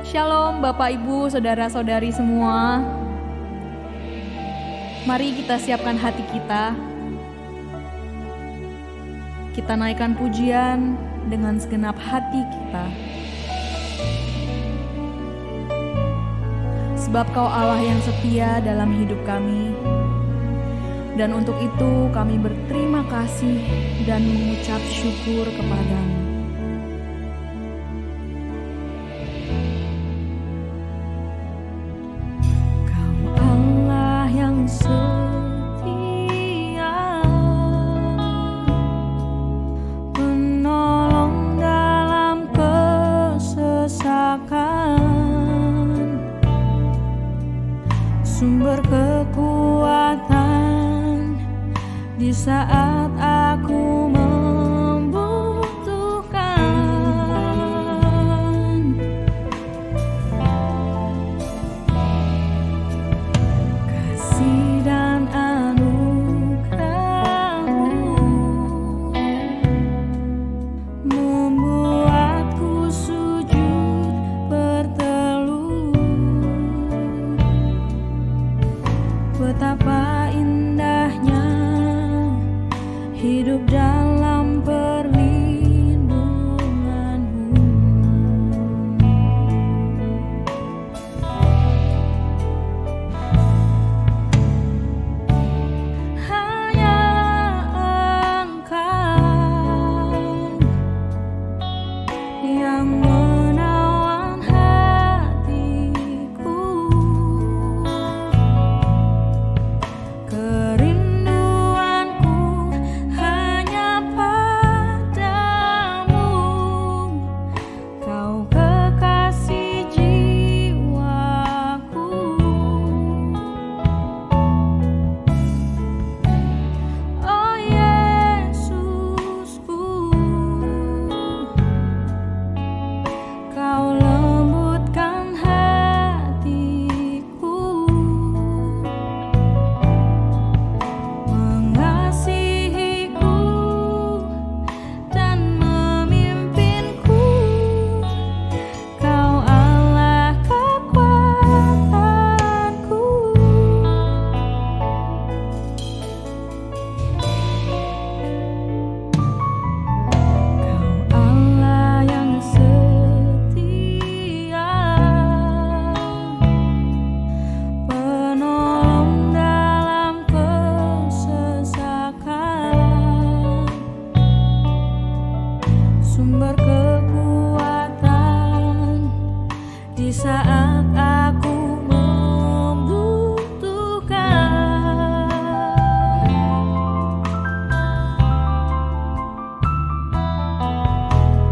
Shalom Bapak Ibu, Saudara-saudari semua. Mari kita siapkan hati kita. Kita naikkan pujian dengan segenap hati kita. Sebab Kau Allah yang setia dalam hidup kami. Dan untuk itu kami berterima kasih dan mengucap syukur kepadamu. Sumber kekuatan di saat aku membutuhkan. Kasih dan anugerah-Mu membuatku sujud berteluh. Betapa indahnya hidup dalam perlindungan-Mu. Hanya Engkau yang menawan hatiku. Kerinduanku hanya padamu. Kau kekasih jiwaku. Oh Yesusku, Kau lembutkan hatiku, mengasihiku dan memimpinku. Kau Allah kekuatanku. Kau Allah yang setia, penolong dalam kesesakan, sumber kekuatan di saat aku membutuhkan.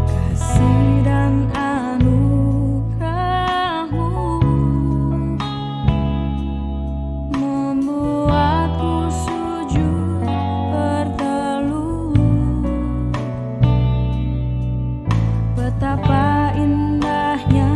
Kasih dan anugerah-Mu membuatku sujud berteluh. Betapa indahnya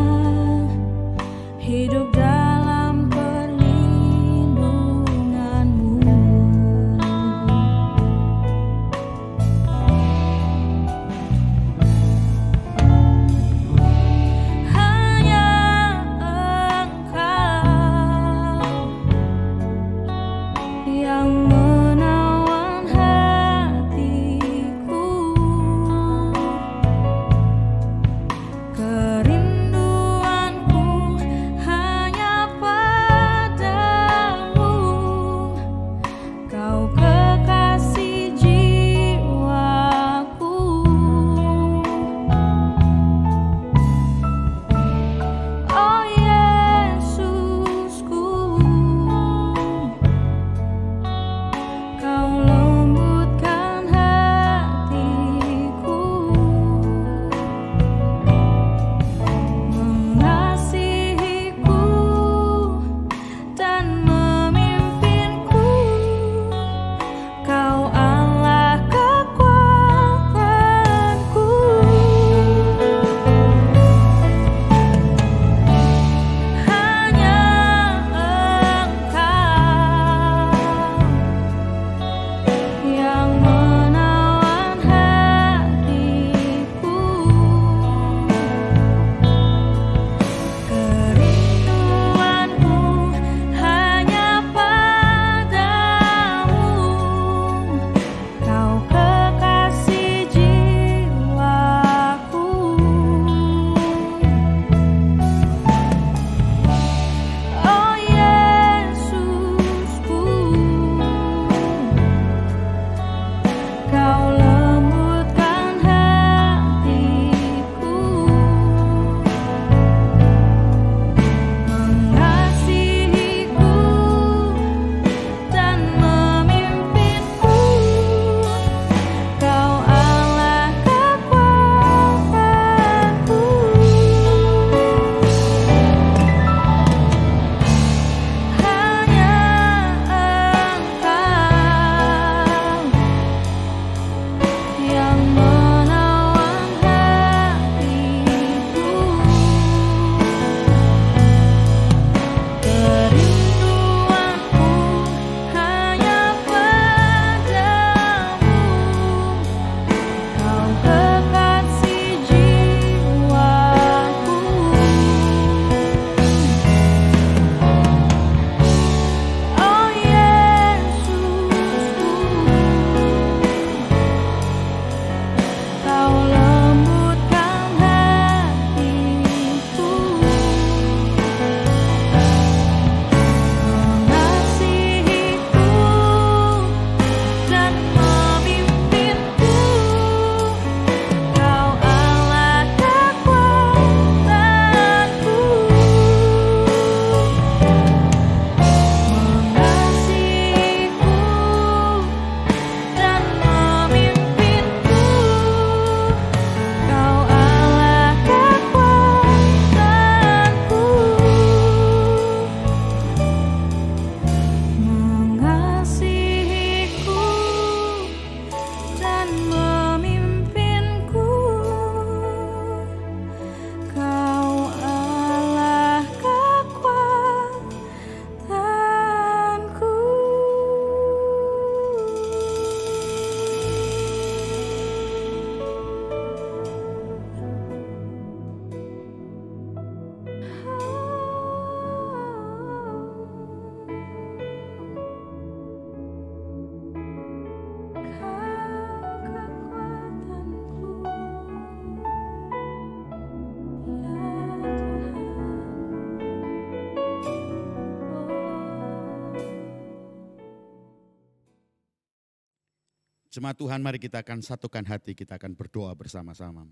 Jemaat Tuhan, mari kita akan satukan hati, kita akan berdoa bersama-sama.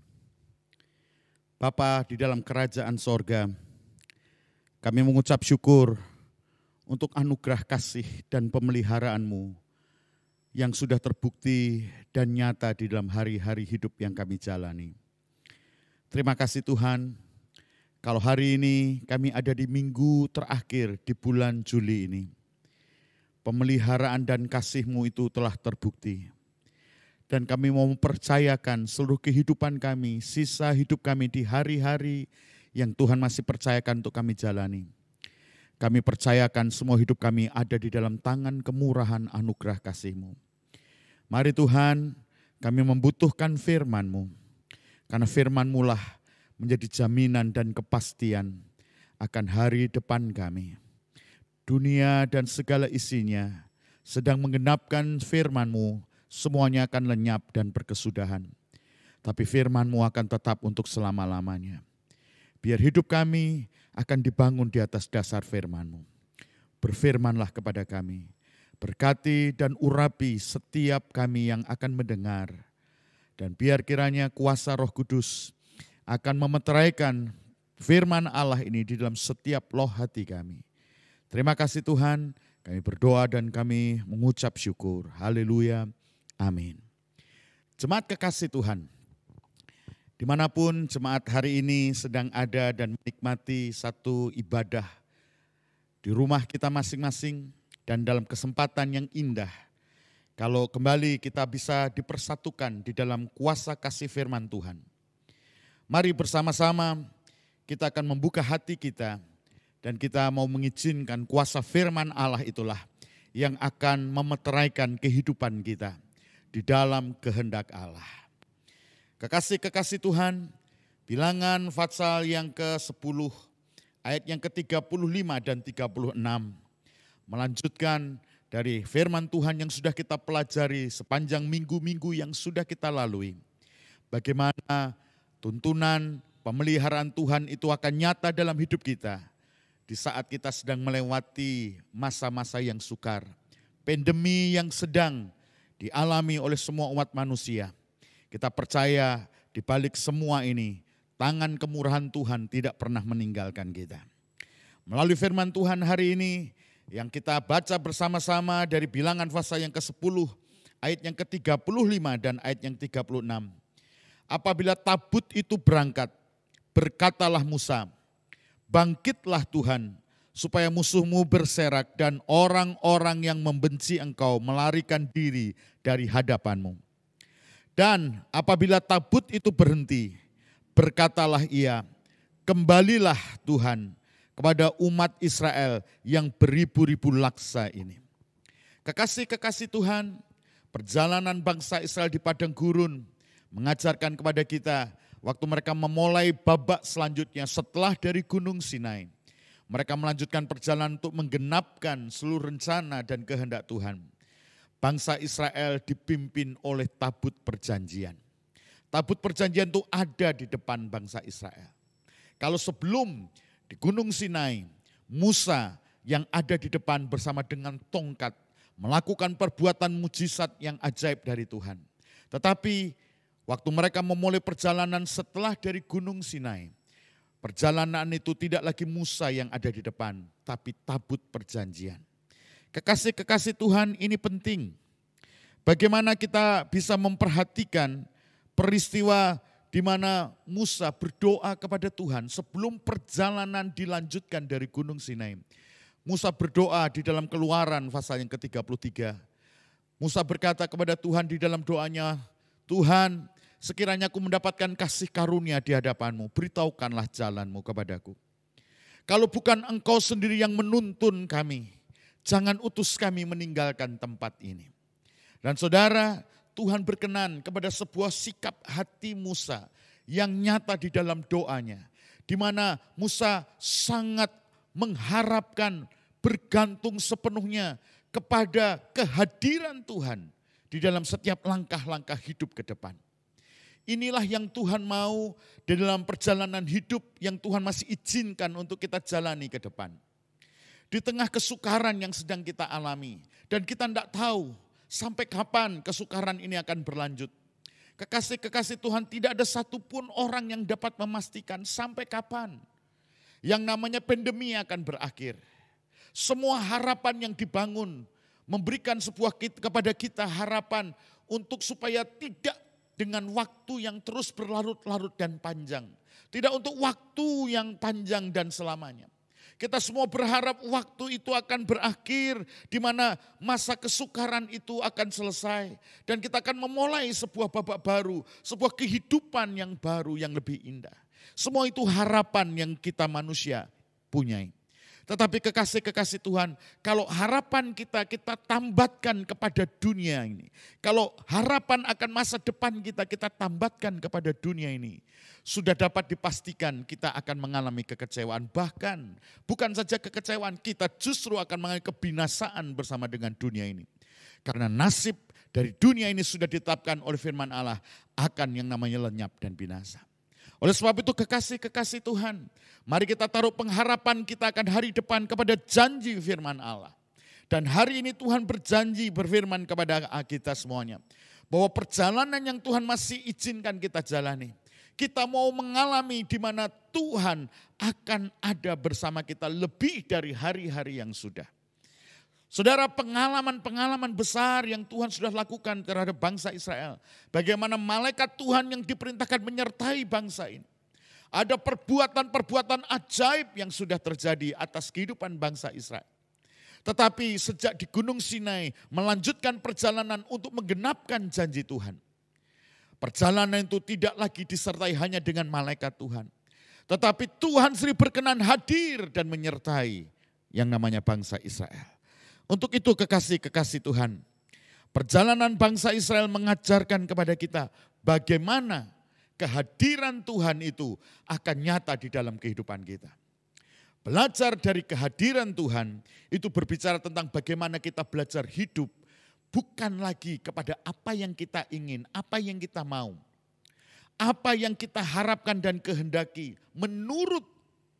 Bapa di dalam kerajaan sorga, kami mengucap syukur untuk anugerah kasih dan pemeliharaan-Mu yang sudah terbukti dan nyata di dalam hari-hari hidup yang kami jalani. Terima kasih Tuhan, kalau hari ini kami ada di minggu terakhir di bulan Juli ini. Pemeliharaan dan kasih-Mu itu telah terbukti. Dan kami mau mempercayakan seluruh kehidupan kami, sisa hidup kami di hari-hari yang Tuhan masih percayakan untuk kami jalani. Kami percayakan semua hidup kami ada di dalam tangan kemurahan anugerah kasih-Mu. Mari Tuhan, kami membutuhkan firman-Mu. Karena firman-Mu lah menjadi jaminan dan kepastian akan hari depan kami. Dunia dan segala isinya sedang menggenapkan firman-Mu, semuanya akan lenyap dan berkesudahan. Tapi firman-Mu akan tetap untuk selama-lamanya. Biar hidup kami akan dibangun di atas dasar firman-Mu. Berfirmanlah kepada kami. Berkati dan urapi setiap kami yang akan mendengar. Dan biar kiranya kuasa Roh Kudus akan memeteraikan firman Allah ini di dalam setiap loh hati kami. Terima kasih Tuhan, kami berdoa dan kami mengucap syukur. Haleluya. Amin. Jemaat kekasih Tuhan, dimanapun jemaat hari ini sedang ada dan menikmati satu ibadah di rumah kita masing-masing dan dalam kesempatan yang indah, kalau kembali kita bisa dipersatukan di dalam kuasa kasih firman Tuhan. Mari bersama-sama kita akan membuka hati kita dan kita mau mengizinkan kuasa firman Allah itulah yang akan memeteraikan kehidupan kita di dalam kehendak Allah. Kekasih-kekasih Tuhan, Bilangan pasal yang ke-10, ayat yang ke-35 dan 36, melanjutkan dari firman Tuhan yang sudah kita pelajari sepanjang minggu-minggu yang sudah kita lalui. Bagaimana tuntunan pemeliharaan Tuhan itu akan nyata dalam hidup kita di saat kita sedang melewati masa-masa yang sukar, pandemi yang sedang dialami oleh semua umat manusia. Kita percaya di balik semua ini, tangan kemurahan Tuhan tidak pernah meninggalkan kita. Melalui firman Tuhan hari ini, yang kita baca bersama-sama dari Bilangan pasal yang ke-10, ayat yang ke-35 dan ayat yang 36. Apabila tabut itu berangkat, berkatalah Musa, bangkitlah Tuhan, supaya musuhmu berserak dan orang-orang yang membenci engkau melarikan diri dari hadapanmu. Dan apabila tabut itu berhenti, berkatalah ia, kembalilah Tuhan kepada umat Israel yang beribu-ribu laksa ini. Kekasih-kekasih Tuhan, perjalanan bangsa Israel di padang gurun mengajarkan kepada kita waktu mereka memulai babak selanjutnya setelah dari Gunung Sinai. Mereka melanjutkan perjalanan untuk menggenapkan seluruh rencana dan kehendak Tuhan. Bangsa Israel dipimpin oleh tabut perjanjian. Tabut perjanjian itu ada di depan bangsa Israel. Kalau sebelum di Gunung Sinai, Musa yang ada di depan bersama dengan tongkat melakukan perbuatan mujizat yang ajaib dari Tuhan. Tetapi waktu mereka memulai perjalanan setelah dari Gunung Sinai, perjalanan itu tidak lagi Musa yang ada di depan, tapi tabut perjanjian. Kekasih-kekasih Tuhan, ini penting. Bagaimana kita bisa memperhatikan peristiwa di mana Musa berdoa kepada Tuhan sebelum perjalanan dilanjutkan dari Gunung Sinai. Musa berdoa di dalam Keluaran pasal yang ke-33. Musa berkata kepada Tuhan di dalam doanya, Tuhan, sekiranya aku mendapatkan kasih karunia di hadapan-Mu, beritahukanlah jalan-Mu kepadaku. Kalau bukan Engkau sendiri yang menuntun kami, jangan utus kami meninggalkan tempat ini. Dan saudara, Tuhan berkenan kepada sebuah sikap hati Musa yang nyata di dalam doanya. Di mana Musa sangat mengharapkan, bergantung sepenuhnya kepada kehadiran Tuhan di dalam setiap langkah-langkah hidup ke depan. Inilah yang Tuhan mau di dalam perjalanan hidup yang Tuhan masih izinkan untuk kita jalani ke depan. Di tengah kesukaran yang sedang kita alami dan kita tidak tahu Sampai kapan kesukaran ini akan berlanjut? Kekasih-kekasih Tuhan, tidak ada satupun orang yang dapat memastikan sampai kapan yang namanya pandemi akan berakhir. Semua harapan yang dibangun memberikan kepada kita harapan untuk supaya tidak dengan waktu yang terus berlarut-larut dan panjang. Tidak untuk waktu yang panjang dan selamanya. Kita semua berharap waktu itu akan berakhir, di mana masa kesukaran itu akan selesai. Dan kita akan memulai sebuah babak baru, sebuah kehidupan yang baru yang lebih indah. Semua itu harapan yang kita manusia punyai. Tetapi kekasih-kekasih Tuhan, kalau harapan kita tambatkan kepada dunia ini. Kalau harapan akan masa depan kita tambatkan kepada dunia ini. Sudah dapat dipastikan kita akan mengalami kekecewaan. Bahkan bukan saja kekecewaan, kita justru akan mengalami kebinasaan bersama dengan dunia ini. Karena nasib dari dunia ini sudah ditetapkan oleh firman Allah akan yang namanya lenyap dan binasa. Oleh sebab itu kekasih-kekasih Tuhan, mari kita taruh pengharapan kita akan hari depan kepada janji firman Allah. Dan hari ini Tuhan berfirman kepada kita semuanya, bahwa perjalanan yang Tuhan masih izinkan kita jalani, kita mau mengalami di mana Tuhan akan ada bersama kita lebih dari hari-hari yang sudah. Saudara, pengalaman-pengalaman besar yang Tuhan sudah lakukan terhadap bangsa Israel. Bagaimana malaikat Tuhan yang diperintahkan menyertai bangsa ini. Ada perbuatan-perbuatan ajaib yang sudah terjadi atas kehidupan bangsa Israel. Tetapi sejak di Gunung Sinai melanjutkan perjalanan untuk menggenapkan janji Tuhan. Perjalanan itu tidak lagi disertai hanya dengan malaikat Tuhan. Tetapi Tuhan sendiri berkenan hadir dan menyertai yang namanya bangsa Israel. Untuk itu kekasih-kekasih Tuhan, perjalanan bangsa Israel mengajarkan kepada kita bagaimana kehadiran Tuhan itu akan nyata di dalam kehidupan kita. Belajar dari kehadiran Tuhan itu berbicara tentang bagaimana kita belajar hidup bukan lagi kepada apa yang kita ingin, apa yang kita mau. Apa yang kita harapkan dan kehendaki menurut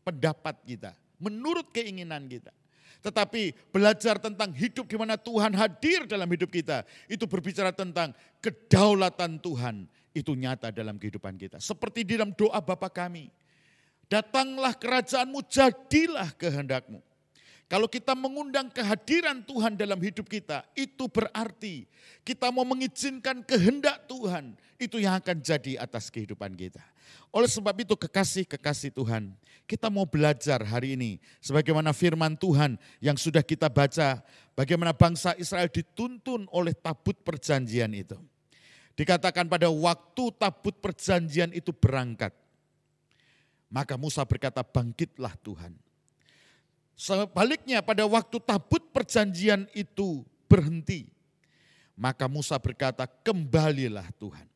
pendapat kita, menurut keinginan kita. Tetapi belajar tentang hidup di mana Tuhan hadir dalam hidup kita. Itu berbicara tentang kedaulatan Tuhan. Itu nyata dalam kehidupan kita. Seperti di dalam doa Bapa kami. Datanglah kerajaanmu, jadilah kehendakmu. Kalau kita mengundang kehadiran Tuhan dalam hidup kita, itu berarti kita mau mengizinkan kehendak Tuhan. Itu yang akan jadi atas kehidupan kita. Oleh sebab itu kekasih-kekasih Tuhan, kita mau belajar hari ini sebagaimana firman Tuhan yang sudah kita baca, bagaimana bangsa Israel dituntun oleh tabut perjanjian itu. Dikatakan pada waktu tabut perjanjian itu berangkat, maka Musa berkata, bangkitlah Tuhan. Sebaliknya pada waktu tabut perjanjian itu berhenti, maka Musa berkata, kembalilah Tuhan.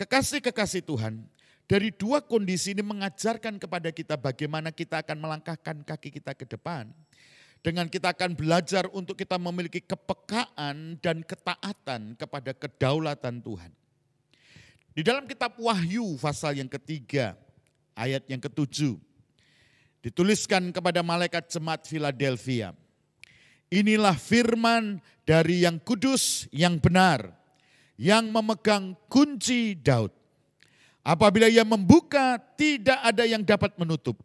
Kekasih-kekasih Tuhan, dari dua kondisi ini mengajarkan kepada kita bagaimana kita akan melangkahkan kaki kita ke depan. Dengan kita akan belajar untuk kita memiliki kepekaan dan ketaatan kepada kedaulatan Tuhan. Di dalam kitab Wahyu pasal yang ketiga, ayat yang ke-7. Dituliskan kepada malaikat jemaat Philadelphia. Inilah firman dari yang kudus, yang benar, yang memegang kunci Daud. Apabila ia membuka, tidak ada yang dapat menutup.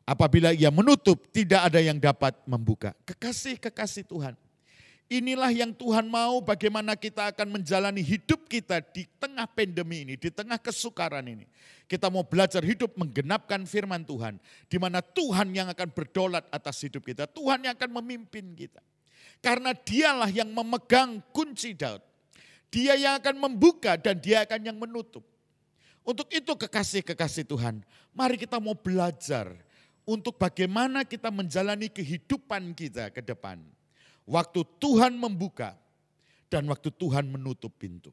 Apabila ia menutup, tidak ada yang dapat membuka. Kekasih-kekasih Tuhan. Inilah yang Tuhan mau bagaimana kita akan menjalani hidup kita di tengah pandemi ini, di tengah kesukaran ini. Kita mau belajar hidup menggenapkan firman Tuhan. Di mana Tuhan yang akan berdaulat atas hidup kita. Tuhan yang akan memimpin kita. Karena dialah yang memegang kunci Daud. Dia yang akan membuka dan dia akan yang menutup. Untuk itu kekasih-kekasih Tuhan, mari kita mau belajar untuk bagaimana kita menjalani kehidupan kita ke depan. Waktu Tuhan membuka dan waktu Tuhan menutup pintu.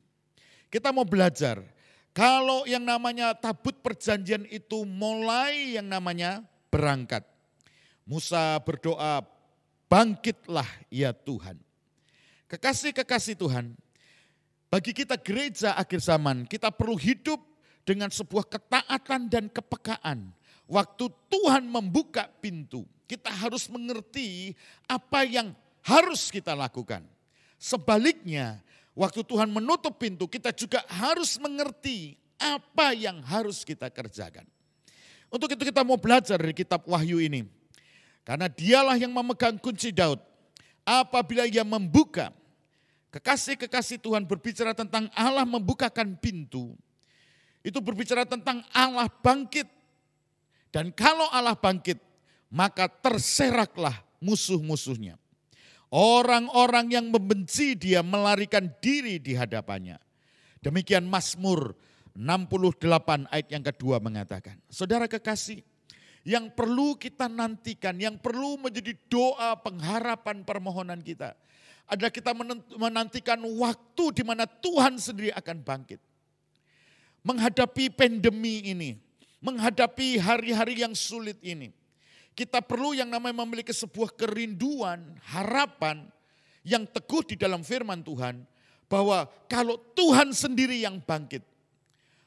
Kita mau belajar, kalau yang namanya tabut perjanjian itu mulai yang namanya berangkat. Musa berdoa, bangkitlah ya Tuhan. Kekasih-kekasih Tuhan, bagi kita gereja akhir zaman, kita perlu hidup dengan sebuah ketaatan dan kepekaan. Waktu Tuhan membuka pintu, kita harus mengerti apa yang harus kita lakukan. Sebaliknya, waktu Tuhan menutup pintu, kita juga harus mengerti apa yang harus kita kerjakan. Untuk itu kita mau belajar dari kitab Wahyu ini. Karena dialah yang memegang kunci Daud. Apabila ia membuka, kekasih-kekasih Tuhan berbicara tentang Allah membukakan pintu. Itu berbicara tentang Allah bangkit. Dan kalau Allah bangkit, maka terseraklah musuh-musuhnya. Orang-orang yang membenci dia melarikan diri di hadapannya. Demikian Mazmur 68 ayat yang kedua mengatakan. Saudara kekasih, yang perlu kita nantikan, yang perlu menjadi doa pengharapan permohonan kita, adalah kita menantikan waktu di mana Tuhan sendiri akan bangkit. Menghadapi pandemi ini, menghadapi hari-hari yang sulit ini, kita perlu yang namanya memiliki sebuah kerinduan, harapan yang teguh di dalam firman Tuhan, bahwa kalau Tuhan sendiri yang bangkit,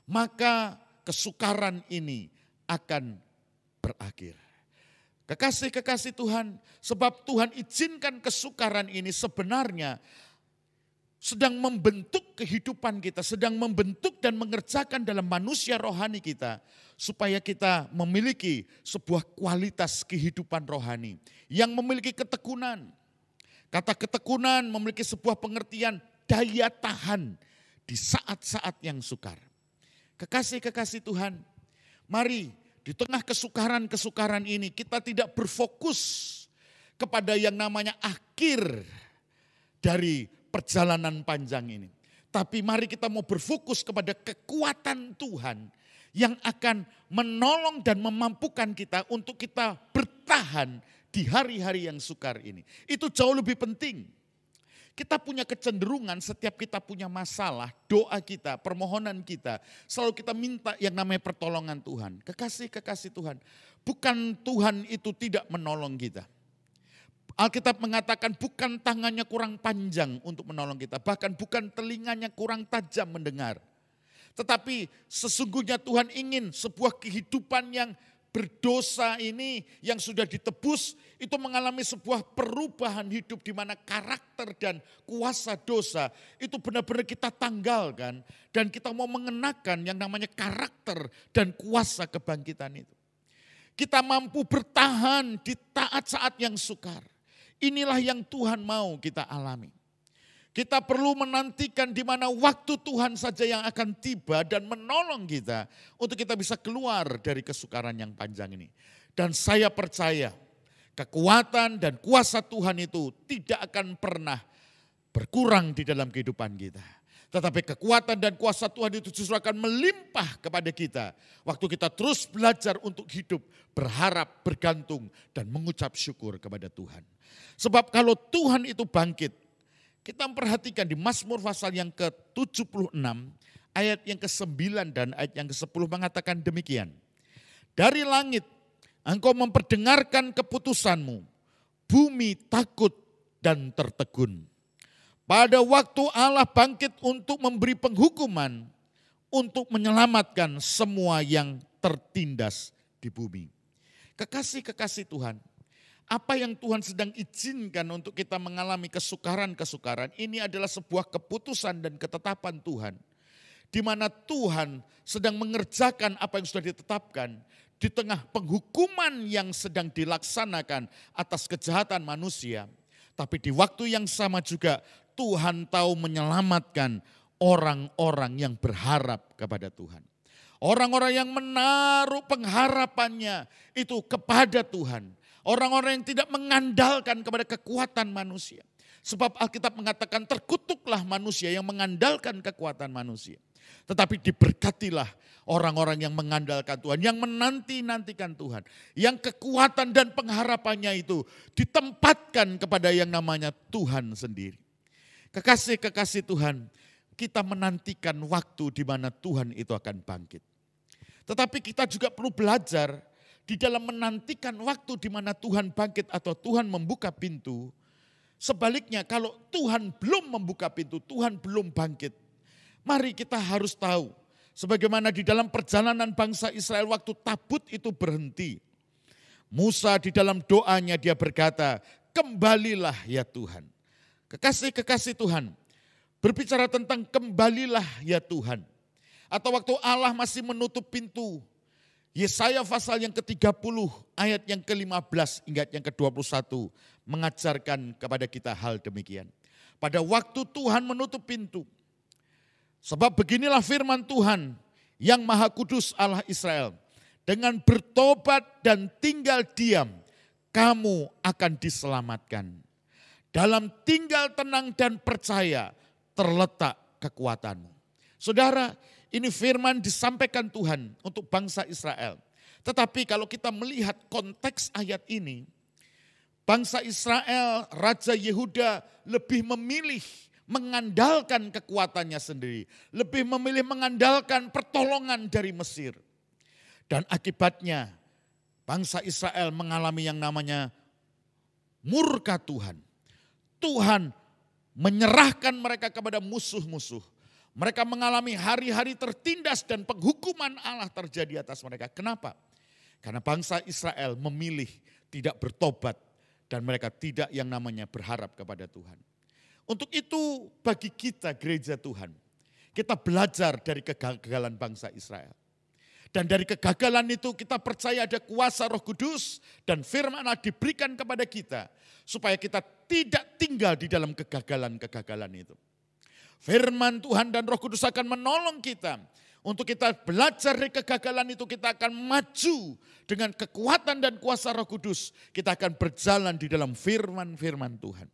maka kesukaran ini akan berakhir. Kekasih-kekasih Tuhan, sebab Tuhan izinkan kesukaran ini sebenarnya sedang membentuk kehidupan kita, sedang membentuk dan mengerjakan dalam manusia rohani kita, supaya kita memiliki sebuah kualitas kehidupan rohani yang memiliki ketekunan. Kata ketekunan memiliki sebuah pengertian daya tahan di saat-saat yang sukar. Kekasih-kekasih Tuhan, mari di tengah kesukaran-kesukaran ini kita tidak berfokus kepada yang namanya akhir dari perjalanan panjang ini. Tapi mari kita mau berfokus kepada kekuatan Tuhan yang akan menolong dan memampukan kita untuk kita bertahan di hari-hari yang sukar ini. Itu jauh lebih penting. Kita punya kecenderungan setiap kita punya masalah, doa kita, permohonan kita, selalu kita minta yang namanya pertolongan Tuhan. Kekasih-kekasih Tuhan, bukan Tuhan itu tidak menolong kita. Alkitab mengatakan bukan tangannya kurang panjang untuk menolong kita, bahkan bukan telinganya kurang tajam mendengar. Tetapi sesungguhnya Tuhan ingin sebuah kehidupan yang berdosa ini, yang sudah ditebus, itu mengalami sebuah perubahan hidup di mana karakter dan kuasa dosa itu benar-benar kita tanggalkan. Dan kita mau mengenakan yang namanya karakter dan kuasa kebangkitan itu. Kita mampu bertahan di taat saat yang sukar. Inilah yang Tuhan mau kita alami. Kita perlu menantikan di mana waktu Tuhan saja yang akan tiba dan menolong kita untuk kita bisa keluar dari kesukaran yang panjang ini. Dan saya percaya kekuatan dan kuasa Tuhan itu tidak akan pernah berkurang di dalam kehidupan kita. Tetapi kekuatan dan kuasa Tuhan itu justru akan melimpah kepada kita. Waktu kita terus belajar untuk hidup, berharap, bergantung, dan mengucap syukur kepada Tuhan. Sebab kalau Tuhan itu bangkit, kita memperhatikan di Mazmur pasal yang ke-76, ayat yang ke-9 dan ayat yang ke-10 mengatakan demikian. Dari langit engkau memperdengarkan keputusanmu, bumi takut dan tertegun. Pada waktu Allah bangkit untuk memberi penghukuman, untuk menyelamatkan semua yang tertindas di bumi. Kekasih-kekasih Tuhan, apa yang Tuhan sedang izinkan untuk kita mengalami kesukaran-kesukaran, ini adalah sebuah keputusan dan ketetapan Tuhan. Di mana Tuhan sedang mengerjakan apa yang sudah ditetapkan di tengah penghukuman yang sedang dilaksanakan atas kejahatan manusia. Tapi di waktu yang sama juga Tuhan tahu menyelamatkan orang-orang yang berharap kepada Tuhan. Orang-orang yang menaruh pengharapannya itu kepada Tuhan. Orang-orang yang tidak mengandalkan kepada kekuatan manusia. Sebab Alkitab mengatakan terkutuklah manusia yang mengandalkan kekuatan manusia. Tetapi diberkatilah orang-orang yang mengandalkan Tuhan, yang menanti-nantikan Tuhan. Yang kekuatan dan pengharapannya itu ditempatkan kepada yang namanya Tuhan sendiri. Kekasih-kekasih Tuhan, kita menantikan waktu di mana Tuhan itu akan bangkit. Tetapi kita juga perlu belajar di dalam menantikan waktu di mana Tuhan bangkit atau Tuhan membuka pintu. Sebaliknya kalau Tuhan belum membuka pintu, Tuhan belum bangkit. Mari kita harus tahu, sebagaimana di dalam perjalanan bangsa Israel waktu tabut itu berhenti. Musa di dalam doanya dia berkata, kembalilah ya Tuhan. Kekasih-kekasih Tuhan, berbicara tentang kembalilah ya Tuhan. Atau waktu Allah masih menutup pintu, Yesaya pasal yang ke-30 ayat yang ke-15 hingga yang ke-21 mengajarkan kepada kita hal demikian. Pada waktu Tuhan menutup pintu, sebab beginilah firman Tuhan yang Maha Kudus Allah Israel, dengan bertobat dan tinggal diam, kamu akan diselamatkan. Dalam tinggal tenang dan percaya terletak kekuatanmu. Saudara, ini firman disampaikan Tuhan untuk bangsa Israel. Tetapi kalau kita melihat konteks ayat ini, bangsa Israel, Raja Yehuda lebih memilih mengandalkan kekuatannya sendiri. Lebih memilih mengandalkan pertolongan dari Mesir. Dan akibatnya bangsa Israel mengalami yang namanya murka Tuhan. Tuhan menyerahkan mereka kepada musuh-musuh. Mereka mengalami hari-hari tertindas dan penghukuman Allah terjadi atas mereka. Kenapa? Karena bangsa Israel memilih tidak bertobat dan mereka tidak yang namanya berharap kepada Tuhan. Untuk itu bagi kita gereja Tuhan, kita belajar dari kegagalan bangsa Israel. Dan dari kegagalan itu kita percaya ada kuasa Roh Kudus dan firman Allah diberikan kepada kita supaya kita tidak tinggal di dalam kegagalan-kegagalan itu. Firman Tuhan dan Roh Kudus akan menolong kita untuk kita belajar dari kegagalan itu. Kita akan maju dengan kekuatan dan kuasa Roh Kudus. Kita akan berjalan di dalam firman-firman Tuhan.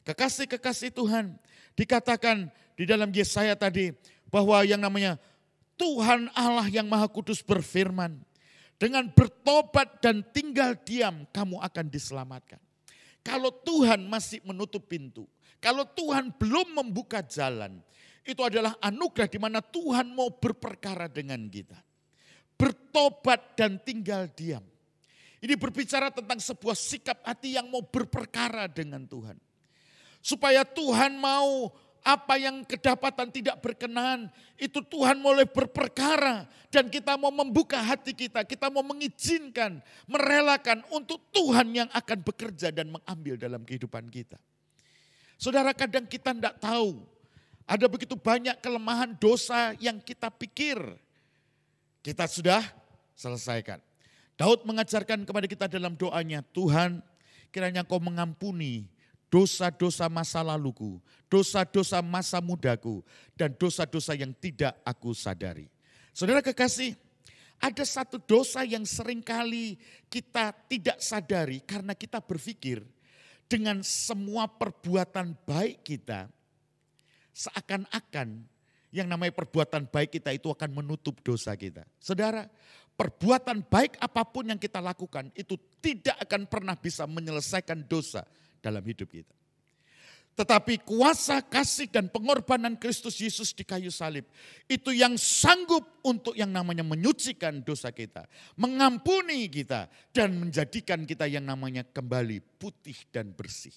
Kekasih-kekasih Tuhan, dikatakan di dalam Yesaya tadi bahwa yang namanya Tuhan Allah yang Maha Kudus berfirman, dengan bertobat dan tinggal diam kamu akan diselamatkan. Kalau Tuhan masih menutup pintu, kalau Tuhan belum membuka jalan, itu adalah anugerah di mana Tuhan mau berperkara dengan kita. Bertobat dan tinggal diam. Ini berbicara tentang sebuah sikap hati yang mau berperkara dengan Tuhan. Supaya Tuhan mau apa yang kedapatan tidak berkenan, itu Tuhan mulai berperkara. Dan kita mau membuka hati kita mau mengizinkan, merelakan untuk Tuhan yang akan bekerja dan mengambil dalam kehidupan kita. Saudara, kadang kita tidak tahu, ada begitu banyak kelemahan dosa yang kita pikir kita sudah selesaikan. Daud mengajarkan kepada kita dalam doanya, Tuhan kiranya Kau mengampuni dosa-dosa masa laluku, dosa-dosa masa mudaku, dan dosa-dosa yang tidak aku sadari. Saudara kekasih, ada satu dosa yang seringkali kita tidak sadari karena kita berpikir dengan semua perbuatan baik kita, seakan-akan yang namanya perbuatan baik kita itu akan menutup dosa kita. Saudara, perbuatan baik apapun yang kita lakukan itu tidak akan pernah bisa menyelesaikan dosa dalam hidup kita. Tetapi kuasa kasih dan pengorbanan Kristus Yesus di kayu salib itu yang sanggup untuk yang namanya menyucikan dosa kita, mengampuni kita dan menjadikan kita yang namanya kembali putih dan bersih.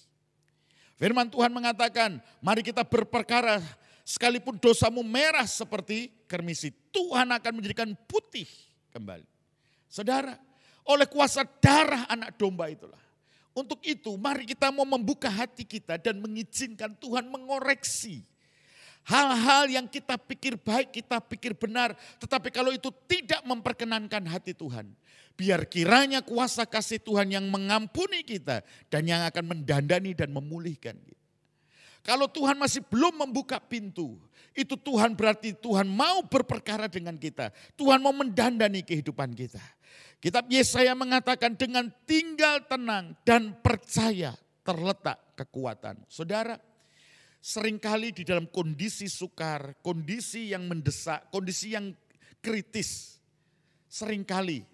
Firman Tuhan mengatakan, mari kita berperkara sekalipun dosamu merah seperti kermisi, Tuhan akan menjadikan putih kembali. Saudara, oleh kuasa darah anak domba itulah. Untuk itu mari kita mau membuka hati kita dan mengizinkan Tuhan mengoreksi. Hal-hal yang kita pikir baik, kita pikir benar. Tetapi kalau itu tidak memperkenankan hati Tuhan. Biar kiranya kuasa kasih Tuhan yang mengampuni kita dan yang akan mendandani dan memulihkan kita. Kalau Tuhan masih belum membuka pintu, itu Tuhan berarti Tuhan mau berperkara dengan kita. Tuhan mau mendandani kehidupan kita. Kitab Yesaya mengatakan dengan tinggal tenang dan percaya terletak kekuatan. Saudara, seringkali di dalam kondisi sukar, kondisi yang mendesak, kondisi yang kritis, seringkali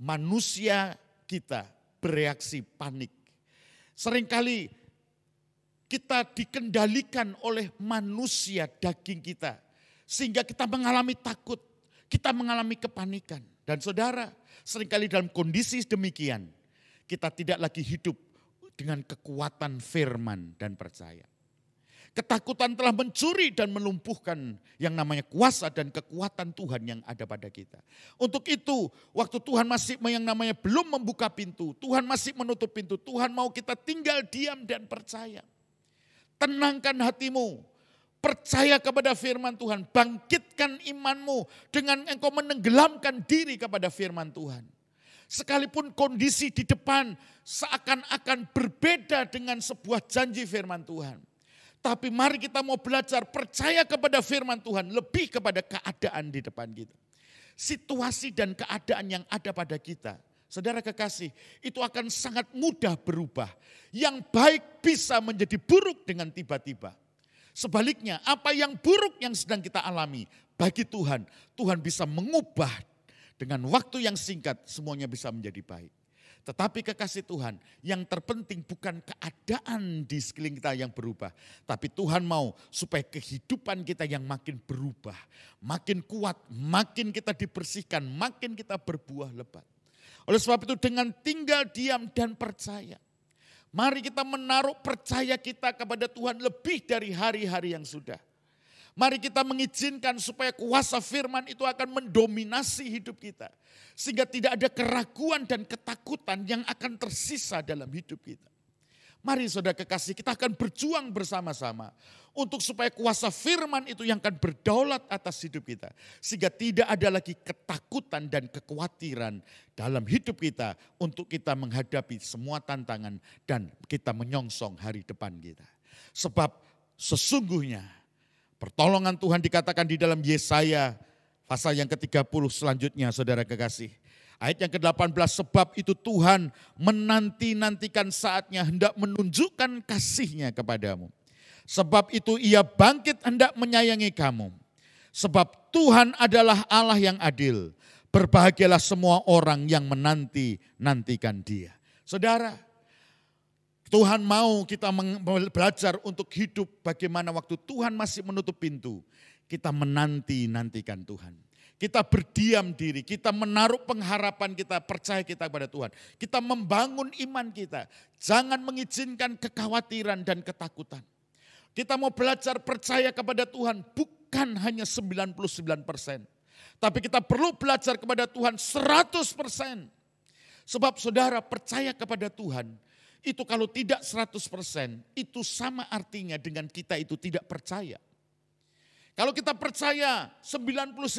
manusia kita bereaksi panik. Seringkali kita dikendalikan oleh manusia daging kita. Sehingga kita mengalami takut, kita mengalami kepanikan. Dan saudara, seringkali dalam kondisi demikian, kita tidak lagi hidup dengan kekuatan firman dan percaya. Ketakutan telah mencuri dan melumpuhkan yang namanya kuasa dan kekuatan Tuhan yang ada pada kita. Untuk itu, waktu Tuhan masih yang namanya belum membuka pintu, Tuhan masih menutup pintu, Tuhan mau kita tinggal diam dan percaya. tenangkan hatimu, percaya kepada firman Tuhan, bangkitkan imanmu dengan engkau menenggelamkan diri kepada firman Tuhan. Sekalipun kondisi di depan seakan-akan berbeda dengan sebuah janji firman Tuhan. Tapi mari kita mau belajar percaya kepada firman Tuhan lebih kepada keadaan di depan kita. Situasi dan keadaan yang ada pada kita. Saudara kekasih, itu akan sangat mudah berubah. Yang baik bisa menjadi buruk dengan tiba-tiba. Sebaliknya, apa yang buruk yang sedang kita alami, bagi Tuhan, Tuhan bisa mengubah dengan waktu yang singkat, semuanya bisa menjadi baik. Tetapi kekasih Tuhan, yang terpenting bukan keadaan di sekeliling kita yang berubah. Tapi Tuhan mau supaya kehidupan kita yang makin berubah, makin kuat, makin kita dibersihkan, makin kita berbuah lebat. Oleh sebab itu dengan tinggal diam dan percaya. Mari kita menaruh percaya kita kepada Tuhan lebih dari hari-hari yang sudah. Mari kita mengizinkan supaya kuasa firman itu akan mendominasi hidup kita. Sehingga tidak ada keraguan dan ketakutan yang akan tersisa dalam hidup kita. Mari saudara kekasih, kita akan berjuang bersama-sama. Untuk supaya kuasa firman itu yang akan berdaulat atas hidup kita. Sehingga tidak ada lagi ketakutan dan kekhawatiran dalam hidup kita. Untuk kita menghadapi semua tantangan dan kita menyongsong hari depan kita. Sebab sesungguhnya pertolongan Tuhan dikatakan di dalam Yesaya pasal yang ke-30 selanjutnya saudara kekasih. Ayat yang ke-18, sebab itu Tuhan menanti-nantikan saatnya hendak menunjukkan kasih-Nya kepadamu. Sebab itu Ia bangkit hendak menyayangi kamu. Sebab Tuhan adalah Allah yang adil. Berbahagialah semua orang yang menanti-nantikan Dia. Saudara, Tuhan mau kita belajar untuk hidup bagaimana waktu Tuhan masih menutup pintu. Kita menanti-nantikan Tuhan. Kita berdiam diri, kita menaruh pengharapan kita, percaya kita kepada Tuhan. Kita membangun iman kita. Jangan mengizinkan kekhawatiran dan ketakutan. Kita mau belajar percaya kepada Tuhan bukan hanya 99%. Tapi kita perlu belajar kepada Tuhan 100%. Sebab saudara percaya kepada Tuhan, itu kalau tidak 100%, itu sama artinya dengan kita itu tidak percaya. Kalau kita percaya 99%,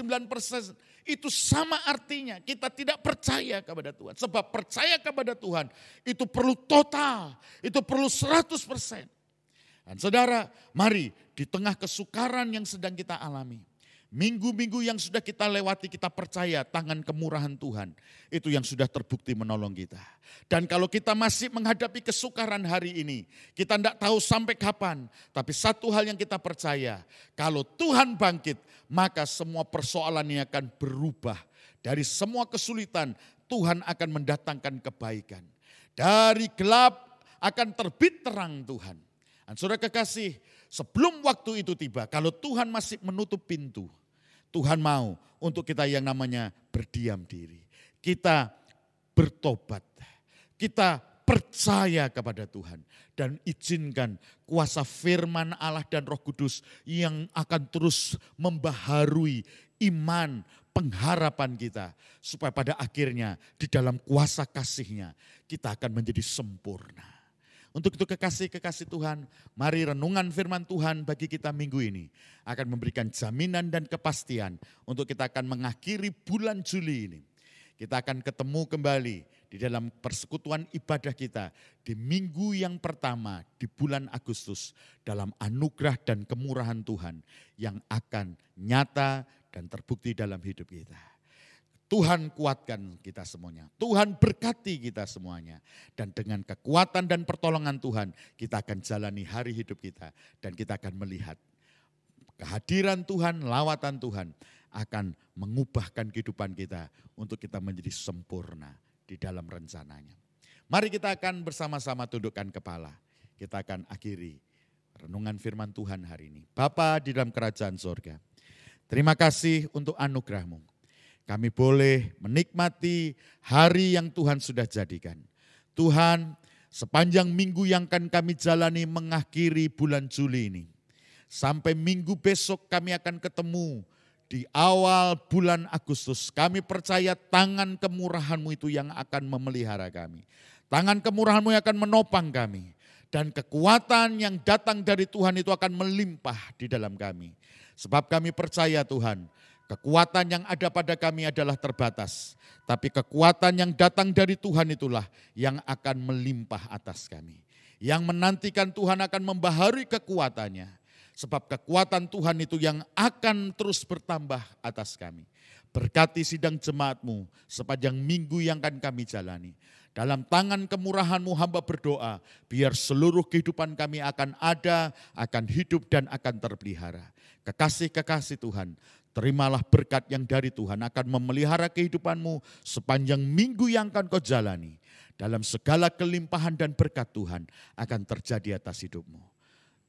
itu sama artinya kita tidak percaya kepada Tuhan. Sebab percaya kepada Tuhan itu perlu total, itu perlu 100%. Dan saudara, mari di tengah kesukaran yang sedang kita alami, minggu-minggu yang sudah kita lewati, kita percaya tangan kemurahan Tuhan. Itu yang sudah terbukti menolong kita. Dan kalau kita masih menghadapi kesukaran hari ini, kita tidak tahu sampai kapan. Tapi satu hal yang kita percaya, kalau Tuhan bangkit, maka semua persoalan ini akan berubah. Dari semua kesulitan, Tuhan akan mendatangkan kebaikan. Dari gelap akan terbit terang Tuhan. Dan saudara kekasih, sebelum waktu itu tiba, kalau Tuhan masih menutup pintu, Tuhan mau untuk kita yang namanya berdiam diri. Kita bertobat. Kita percaya kepada Tuhan. Dan izinkan kuasa firman Allah dan Roh Kudus yang akan terus membaharui iman, pengharapan kita. Supaya pada akhirnya di dalam kuasa kasih-Nya kita akan menjadi sempurna. Untuk itu kekasih-kekasih Tuhan, mari renungan firman Tuhan bagi kita minggu ini akan memberikan jaminan dan kepastian untuk kita akan mengakhiri bulan Juli ini. Kita akan ketemu kembali di dalam persekutuan ibadah kita di minggu yang pertama di bulan Agustus dalam anugerah dan kemurahan Tuhan yang akan nyata dan terbukti dalam hidup kita. Tuhan kuatkan kita semuanya. Tuhan berkati kita semuanya. Dan dengan kekuatan dan pertolongan Tuhan, kita akan jalani hari hidup kita. Dan kita akan melihat kehadiran Tuhan, lawatan Tuhan akan mengubahkan kehidupan kita untuk kita menjadi sempurna di dalam rencananya. Mari kita akan bersama-sama tundukkan kepala. Kita akan akhiri renungan firman Tuhan hari ini. Bapa di dalam kerajaan sorga, terima kasih untuk anugerah-Mu. Kami boleh menikmati hari yang Tuhan sudah jadikan. Tuhan, sepanjang minggu yang akan kami jalani mengakhiri bulan Juli ini. Sampai minggu besok kami akan ketemu di awal bulan Agustus. Kami percaya tangan kemurahan-Mu itu yang akan memelihara kami. Tangan kemurahan-Mu yang akan menopang kami. Dan kekuatan yang datang dari Tuhan itu akan melimpah di dalam kami. Sebab kami percaya Tuhan, kekuatan yang ada pada kami adalah terbatas. Tapi kekuatan yang datang dari Tuhan itulah yang akan melimpah atas kami. Yang menantikan Tuhan akan membaharui kekuatannya. Sebab kekuatan Tuhan itu yang akan terus bertambah atas kami. Berkati sidang jemaat-Mu sepanjang minggu yang akan kami jalani. Dalam tangan kemurahan-Mu hamba berdoa, biar seluruh kehidupan kami akan ada, akan hidup dan akan terpelihara. Kekasih-kekasih Tuhan, terimalah berkat yang dari Tuhan akan memelihara kehidupan-Mu sepanjang minggu yang akan Kau jalani. Dalam segala kelimpahan dan berkat Tuhan akan terjadi atas hidup-Mu.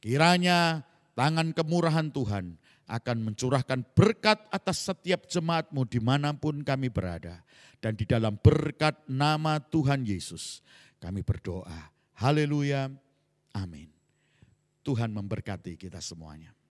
Kiranya tangan kemurahan Tuhan akan mencurahkan berkat atas setiap jemaat-Mu dimanapun kami berada. Dan di dalam berkat nama Tuhan Yesus kami berdoa. Haleluya. Amin. Tuhan memberkati kita semuanya.